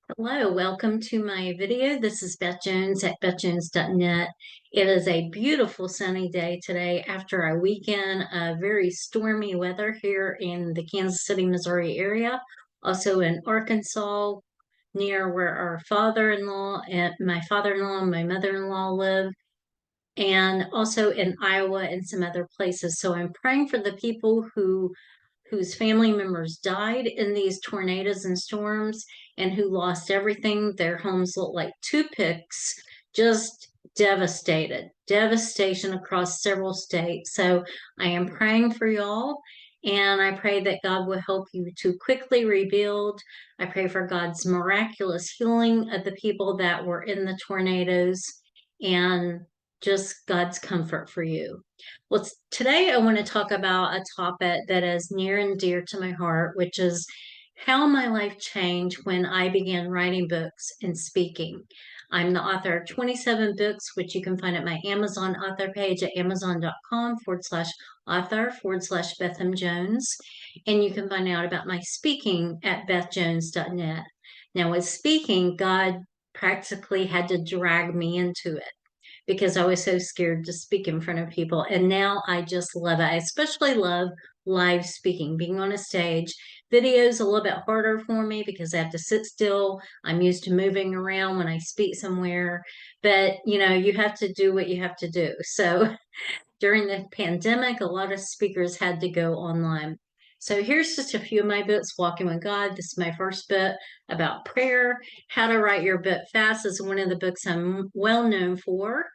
Hello, welcome to my video. This is Beth Jones at bethjones.net. It is a beautiful sunny day today after a weekend of very stormy weather here in the Kansas City, Missouri area, also in Arkansas, near where our father-in-law and my father-in-law and my mother-in-law live, and also in Iowa and some other places. So I'm praying for the people whose family members died in these tornadoes and storms and who lost everything. Their homes look like toothpicks, just devastated, devastation across several states. So I am praying for y'all. And I pray that God will help you to quickly rebuild. I pray for God's miraculous healing of the people that were in the tornadoes and just God's comfort for you. Well, today I want to talk about a topic that is near and dear to my heart, which is how my life changed when I began writing books and speaking. I'm the author of 27 books, which you can find at my Amazon author page at amazon.com/author/Beth M. Jones. And you can find out about my speaking at bethjones.net. Now, with speaking, God practically had to drag me into it because I was so scared to speak in front of people. And now I just love it. I especially love live speaking, being on a stage. Video is a little bit harder for me because I have to sit still. I'm used to moving around when I speak somewhere, but you have to do what you have to do. So during the pandemic, a lot of speakers had to go online. So here's just a few of my books. Walking with God. This is my first book about prayer. How to Write Your Book Fast is one of the books I'm well known for.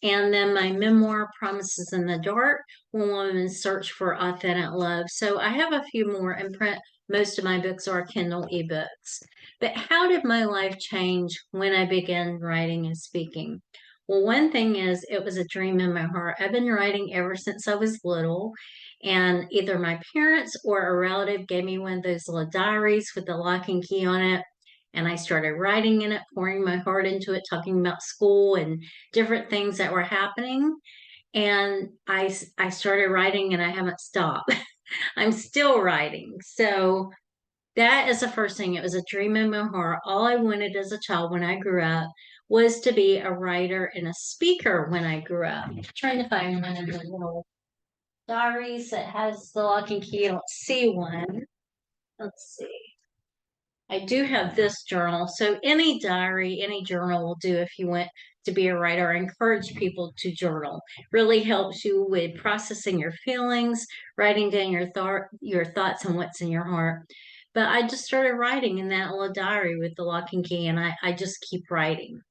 And then my memoir, Promises in the Dark, When Women Search for Authentic Love. So I have a few more in print. Most of my books are Kindle ebooks. But how did my life change when I began writing and speaking? Well, one thing is, it was a dream in my heart. I've been writing ever since I was little, and either my parents or a relative gave me one of those little diaries with the lock and key on it. And I started writing in it, pouring my heart into it, talking about school and different things that were happening. And I started writing and I haven't stopped. I'm still writing. So that is the first thing. It was a dream in my heart. All I wanted as a child when I grew up was to be a writer and a speaker when I grew up. I'm trying to find one of the little diaries that has the lock and key. I don't see one. Let's see. I do have this journal. So any diary, any journal will do if you want to be a writer. I encourage people to journal. Really helps you with processing your feelings, writing down your thoughts and what's in your heart. But I just started writing in that little diary with the lock and key, and I just keep writing.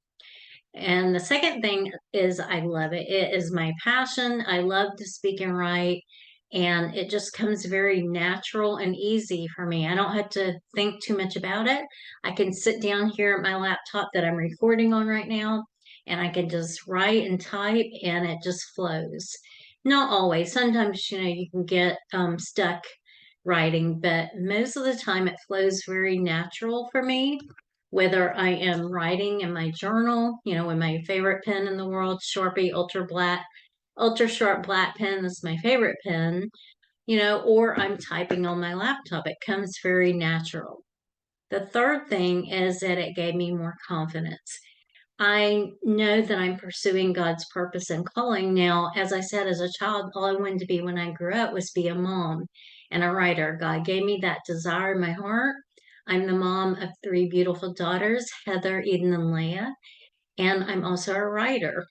And the second thing is I love it. It is my passion. I love to speak and write, and it just comes very natural and easy for me. I don't have to think too much about it. I can sit down here at my laptop that I'm recording on right now, and I can just write and type, and it just flows. Not always. Sometimes, you can get stuck writing, but most of the time it flows very natural for me, whether I am writing in my journal, with my favorite pen in the world, Sharpie Ultra Sharp Black pen is my favorite pen, or I'm typing on my laptop. It comes very natural. The third thing is that it gave me more confidence. I know that I'm pursuing God's purpose and calling. Now, as I said, as a child, all I wanted to be when I grew up was be a mom and a writer. God gave me that desire in my heart. I'm the mom of three beautiful daughters, Heather, Eden, and Leah, and I'm also a writer.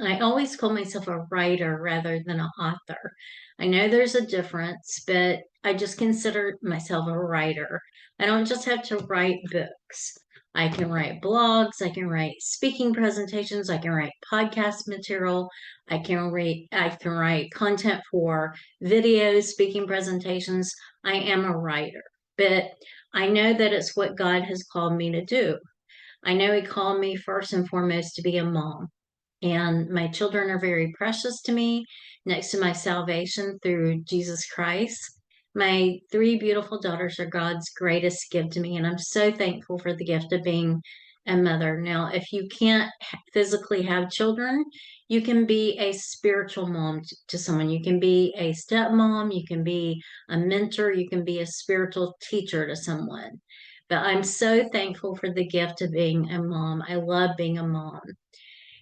I always call myself a writer rather than an author. I know there's a difference, but I just consider myself a writer. I don't just have to write books. I can write blogs, I can write speaking presentations, I can write podcast material, I can write content for videos, speaking presentations. I am a writer, but I know that it's what God has called me to do. I know He called me first and foremost to be a mom. And my children are very precious to me, next to my salvation through Jesus Christ. My three beautiful daughters are God's greatest gift to me, and I'm so thankful for the gift of being a mother. Now, if you can't physically have children, you can be a spiritual mom to someone. You can be a stepmom, you can be a mentor, you can be a spiritual teacher to someone. But I'm so thankful for the gift of being a mom. I love being a mom.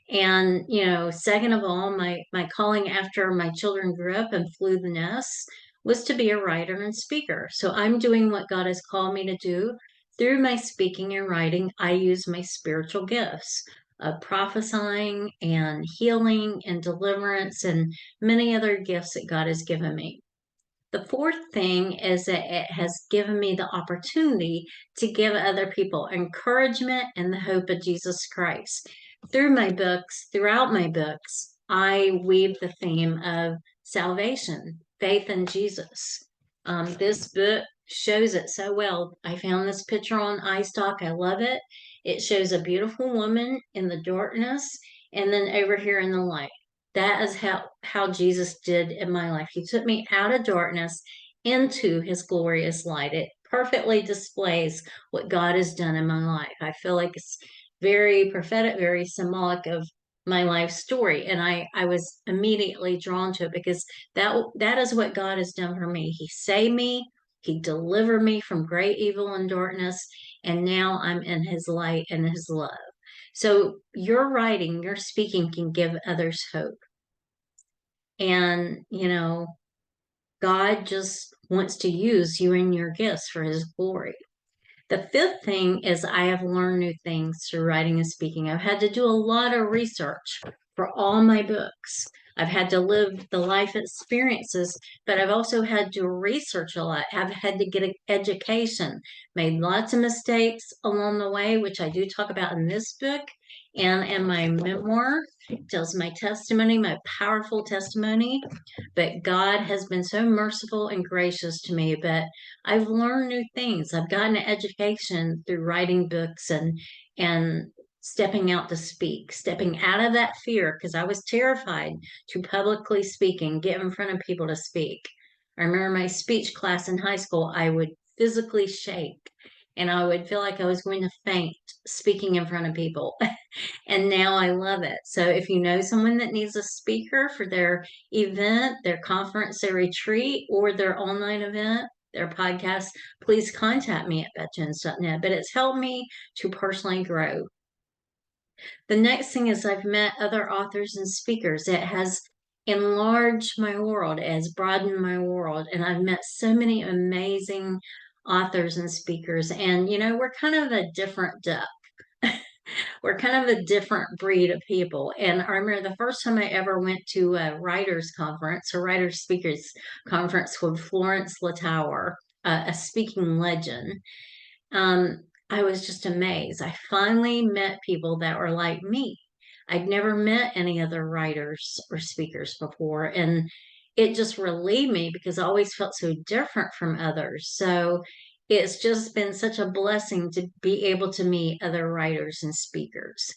And, second of all, my calling after my children grew up and flew the nest was to be a writer and speaker. So I'm doing what God has called me to do. Through my speaking and writing, I use my spiritual gifts of prophesying and healing and deliverance and many other gifts that God has given me. The fourth thing is that it has given me the opportunity to give other people encouragement and the hope of Jesus Christ. Throughout my books, I weave the theme of salvation, faith in Jesus. This book shows it so well. I found this picture on iStock. I love it. It shows a beautiful woman in the darkness and then over here in the light. That is how Jesus did in my life. He took me out of darkness into his glorious light. It perfectly displays what God has done in my life. I feel like it's very prophetic, very symbolic of my life story. And I was immediately drawn to it because that is what God has done for me. He saved me, he delivered me from great evil and darkness, and now I'm in his light and his love. So your writing, your speaking can give others hope. And, God just wants to use you and your gifts for his glory. The fifth thing is I have learned new things through writing and speaking. I've had to do a lot of research for all my books. I've had to live the life experiences, but I've also had to research a lot. I've had to get an education, made lots of mistakes along the way, which I do talk about in this book and in my memoir. It tells my testimony, my powerful testimony. But God has been so merciful and gracious to me. But I've learned new things. I've gotten an education through writing books and stepping out to speak, stepping out of that fear because I was terrified to publicly speak and get in front of people to speak. I remember my speech class in high school, I would physically shake and I would feel like I was going to faint speaking in front of people. And now I love it. So if you know someone that needs a speaker for their event, their conference, their retreat, or their online event, their podcast, please contact me at bethjones.net. But it's helped me to personally grow. The next thing is I've met other authors and speakers. It has enlarged my world, it has broadened my world, and I've met so many amazing authors and speakers. And, we're kind of a different duck. We're kind of a different breed of people. And I remember the first time I ever went to a writers conference, a writers speakers conference with Florence Latower, a speaking legend. I was just amazed. I finally met people that were like me. I'd never met any other writers or speakers before. And it just relieved me because I always felt so different from others. So it's just been such a blessing to be able to meet other writers and speakers.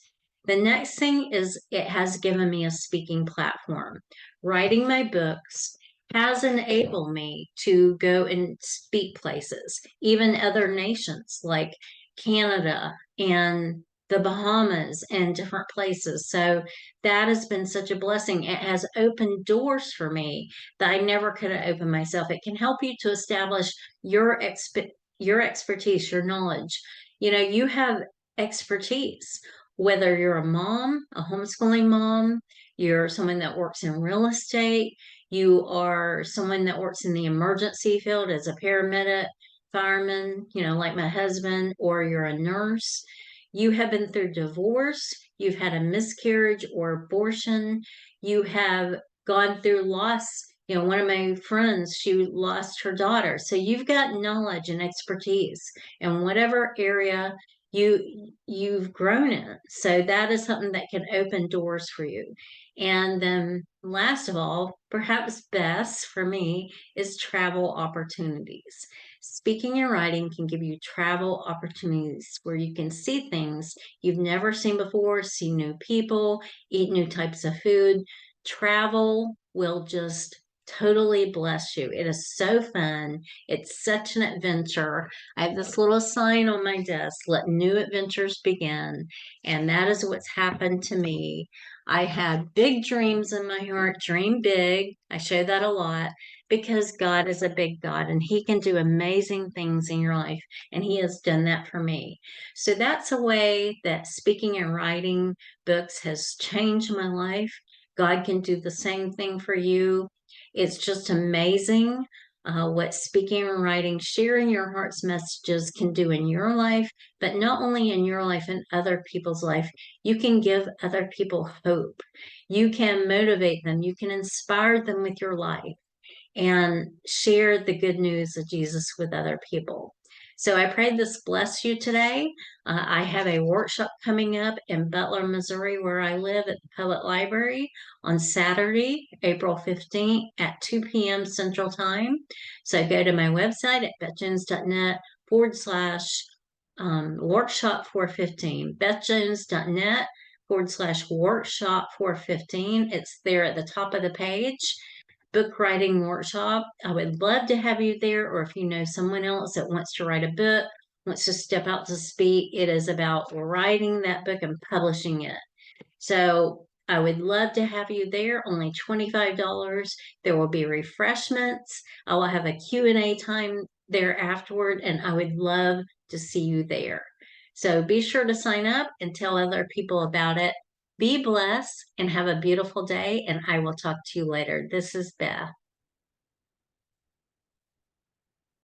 The next thing is it has given me a speaking platform. Writing my books has enabled me to go and speak places, even other nations like Canada and the Bahamas and different places. So that has been such a blessing. It has opened doors for me that I never could have opened myself. It can help you to establish your expertise, your knowledge. You have expertise, whether you're a mom, a homeschooling mom, you're someone that works in real estate, you are someone that works in the emergency field as a paramedic, fireman, like my husband, or you're a nurse. You have been through divorce, you've had a miscarriage or abortion, you have gone through loss. One of my friends, she lost her daughter. So you've got knowledge and expertise in whatever area you've grown in. So that is something that can open doors for you. And then last of all, perhaps best for me, is travel opportunities. Speaking and writing can give you travel opportunities where you can see things you've never seen before, see new people, eat new types of food. Travel will just totally bless you. It is so fun. It's such an adventure. I have this little sign on my desk, let new adventures begin. And that is what's happened to me. I had big dreams in my heart, dream big. I show that a lot. because God is a big God and He can do amazing things in your life. And He has done that for me. So that's a way that speaking and writing books has changed my life. God can do the same thing for you. It's just amazing what speaking and writing, sharing your heart's messages can do in your life, but not only in your life, in other people's life. You can give other people hope. You can motivate them. You can inspire them with your life and share the good news of Jesus with other people. So I pray this bless you today. I have a workshop coming up in Butler, Missouri, where I live at the Public Library on Saturday, April 15th at 2 p.m. Central Time. So go to my website at bethjones.net/workshop 415, bethjones.net/workshop 415. It's there at the top of the page. Book writing workshop. I would love to have you there, or if you know someone else that wants to write a book, wants to step out to speak, it is about writing that book and publishing it. So I would love to have you there, only $25. There will be refreshments. I will have a Q&A time there afterward, and I would love to see you there. So be sure to sign up and tell other people about it. Be blessed and have a beautiful day, and I will talk to you later. This is Beth.